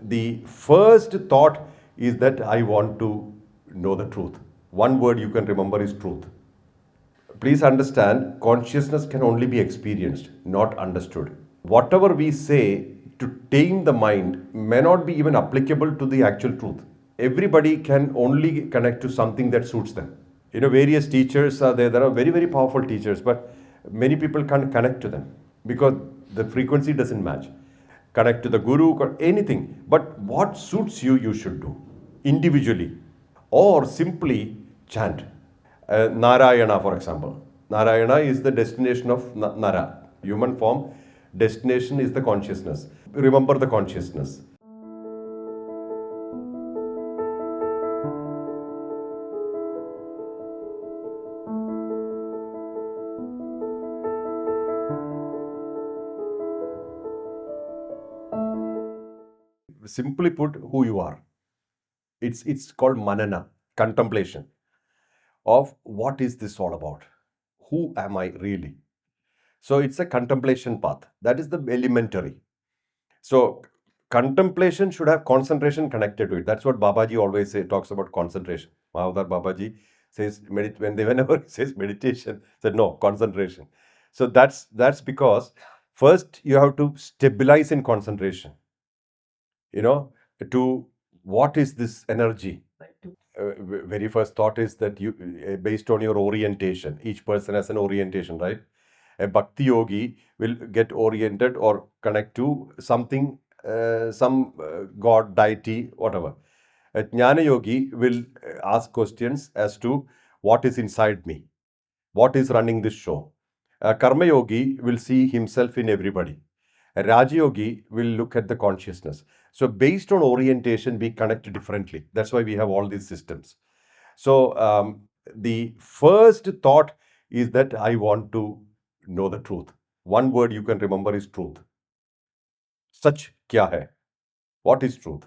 the first thought is that I want to know the truth. One word you can remember is truth. Please understand, consciousness can only be experienced, not understood. Whatever we say to tame the mind may not be even applicable to the actual truth. Everybody can only connect to something that suits them. Various teachers are there. There are very, very powerful teachers, but many people can't connect to them because the frequency doesn't match. Connect to the guru or anything, but what suits you, you should do individually or simply chant. Narayana, for example. Narayana is the destination of Nara, human form. Destination is the consciousness. Remember the consciousness. Simply put, who you are. It's called manana, contemplation of what is this all about? Who am I really? So it's a contemplation path. That is the elementary. So contemplation should have concentration connected to it. That's what Babaji always talks about concentration. Mahavadar Babaji says whenever he says meditation, said no concentration. So that's because first you have to stabilize in concentration. To what is this energy? Very first thought is that you, based on your orientation, each person has an orientation, right? A bhakti yogi will get oriented or connect to something, some god, deity, whatever. A jnana yogi will ask questions as to what is inside me, what is running this show. A karma yogi will see himself in everybody. A Raja Yogi will look at the consciousness. So based on orientation, we connect differently. That's why we have all these systems. So the first thought is that I want to know the truth. One word you can remember is truth. Sach kya hai? What is truth?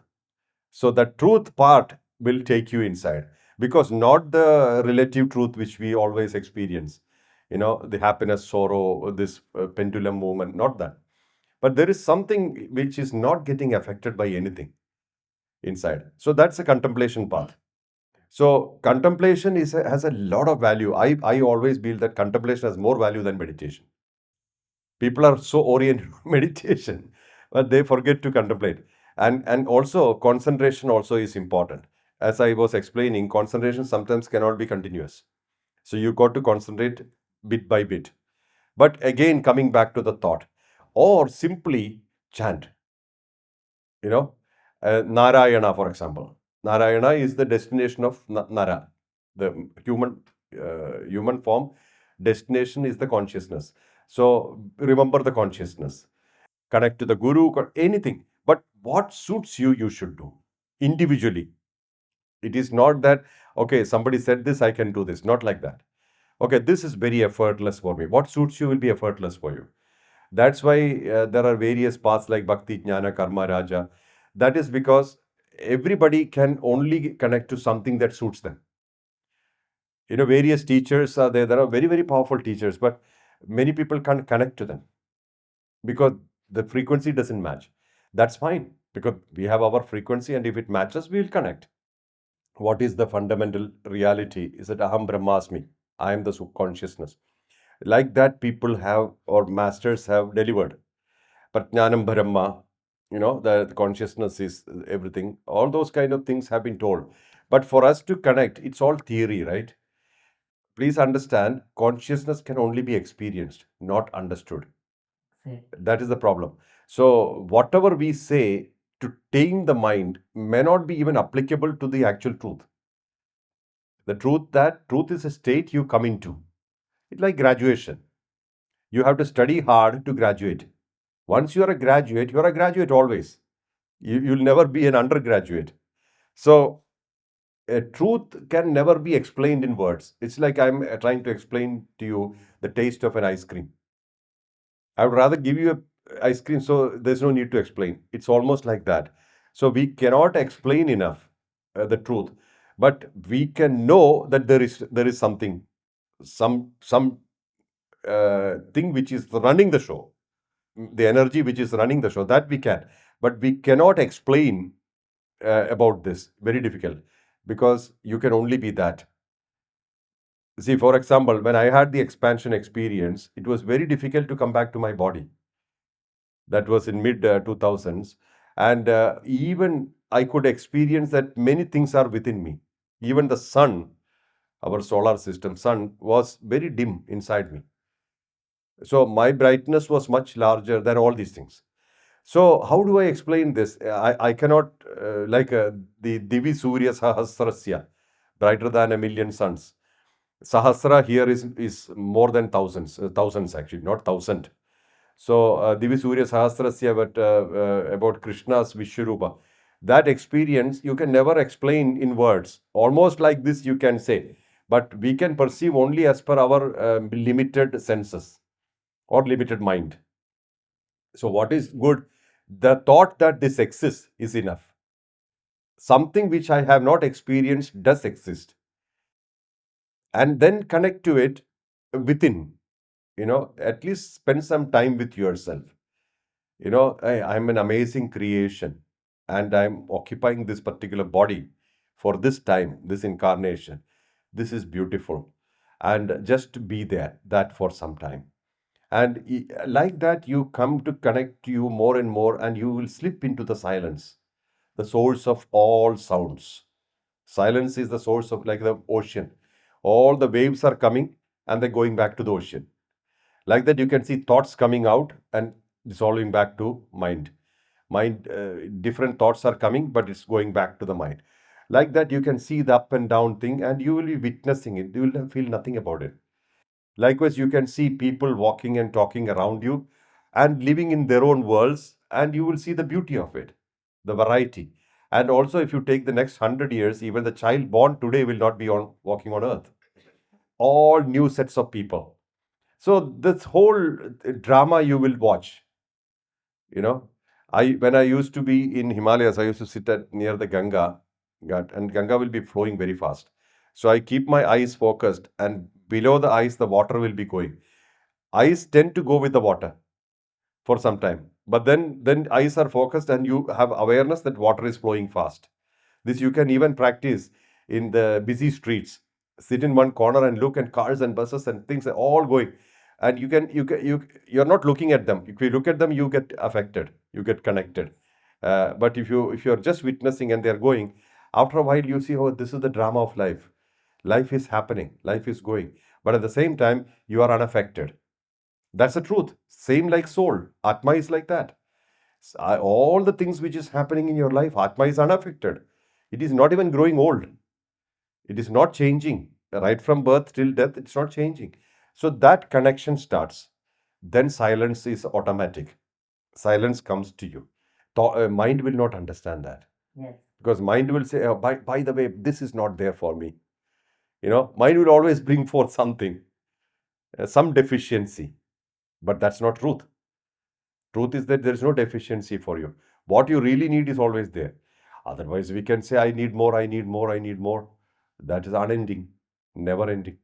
So the truth part will take you inside, because not the relative truth which we always experience, the happiness, sorrow, this pendulum movement, not that. But there is something which is not getting affected by anything inside. So that's a contemplation path. So contemplation has a lot of value. I always feel that contemplation has more value than meditation. People are so oriented to meditation, but they forget to contemplate. And also concentration also is important. As I was explaining, concentration sometimes cannot be continuous. So you got to concentrate bit by bit. But again, coming back to the thought, or simply chant. you know Narayana, for example. Narayana is the destination of Nara, the human form. Destination is the consciousness. So remember the consciousness, connect to the guru or anything, but what suits you, you should do individually. It is not that, okay, somebody said this, I can do this. Not like that. Okay, this is very effortless for me. What suits you will be effortless for you. That's why there are various paths like Bhakti, Jnana, Karma, Raja. That is because everybody can only connect to something that suits them. Various teachers are there. There are very, very powerful teachers, but many people can't connect to them because the frequency doesn't match. That's fine, because we have our frequency, and if it matches, we will connect. What is the fundamental reality? Is that Aham Brahmasmi? I am the consciousness. Like that, people have, or masters have delivered. Pratnanam Brahma, the consciousness is everything. All those kind of things have been told. But for us to connect, it's all theory, right? Please understand, consciousness can only be experienced, not understood. That is the problem. So whatever we say to tame the mind may not be even applicable to the actual truth. The truth is a state you come into. It's like graduation. You have to study hard to graduate. Once you are a graduate always. You'll never be an undergraduate. So a truth can never be explained in words. It's like I'm trying to explain to you the taste of an ice cream. I would rather give you a ice cream, so there's no need to explain. It's almost like that. So we cannot explain enough the truth, but we can know that there is something, some thing which is running the show, the energy which is running the show, that we can. But we cannot explain about this. Very difficult, because you can only be that. See, for example, when I had the expansion experience, it was very difficult to come back to my body. That was in mid 2000s, and even I could experience that many things are within me. Even the sun, our solar system, sun was very dim inside me. So my brightness was much larger than all these things. So how do I explain this? I cannot, like the Divi Surya Sahasrasya, brighter than a million suns. Sahasra here is more than thousands, thousands actually, not thousand. So Divi Surya Sahasrasya, but about Krishna's Vishwarupa. That experience you can never explain in words. Almost like this you can say, but we can perceive only as per our limited senses or limited mind. So what is good? The thought that this exists is enough. Something which I have not experienced does exist. And then connect to it within, at least spend some time with yourself. I'm an amazing creation, and I'm occupying this particular body for this time, this incarnation. This is beautiful. And just be there, that for some time. And like that, you come to connect to you more and more, and you will slip into the silence, the source of all sounds. Silence is the source of, like the ocean. All the waves are coming and they're going back to the ocean. Like that, you can see thoughts coming out and dissolving back to mind. Different thoughts are coming, but it's going back to the mind. Like that, you can see the up and down thing, and you will be witnessing it. You will feel nothing about it. Likewise, you can see people walking and talking around you and living in their own worlds, and you will see the beauty of it, the variety. And also, if you take the next 100 years, even the child born today will not be on walking on earth. All new sets of people. So this whole drama you will watch, you know. When I used to be in Himalayas, I used to sit at near the Ganga, and Ganga will be flowing very fast. So I keep my eyes focused, and below the eyes, the water will be going. Eyes tend to go with the water for some time, but then eyes are focused, and you have awareness that water is flowing fast. This you can even practice in the busy streets. Sit in one corner and look, and cars and buses and things are all going, and you're not looking at them. If you look at them, you get affected, you get connected. But if you're just witnessing and they're going, after a while you see, oh, this is the drama of life. Life is happening, life is going, but at the same time you are unaffected. That's the truth. Same like soul. Atma is like that. All the things which is happening in your life, Atma is unaffected. It is not even growing old. It is not changing. Right from birth till death, it's not changing. So that connection starts. Then silence is automatic. Silence comes to you. Mind will not understand that. Yes. Because mind will say, oh, by the way, this is not there for me. Mind will always bring forth something, some deficiency. But that's not truth. Truth is that there is no deficiency for you. What you really need is always there. Otherwise, we can say, I need more, I need more, I need more. That is unending, never ending.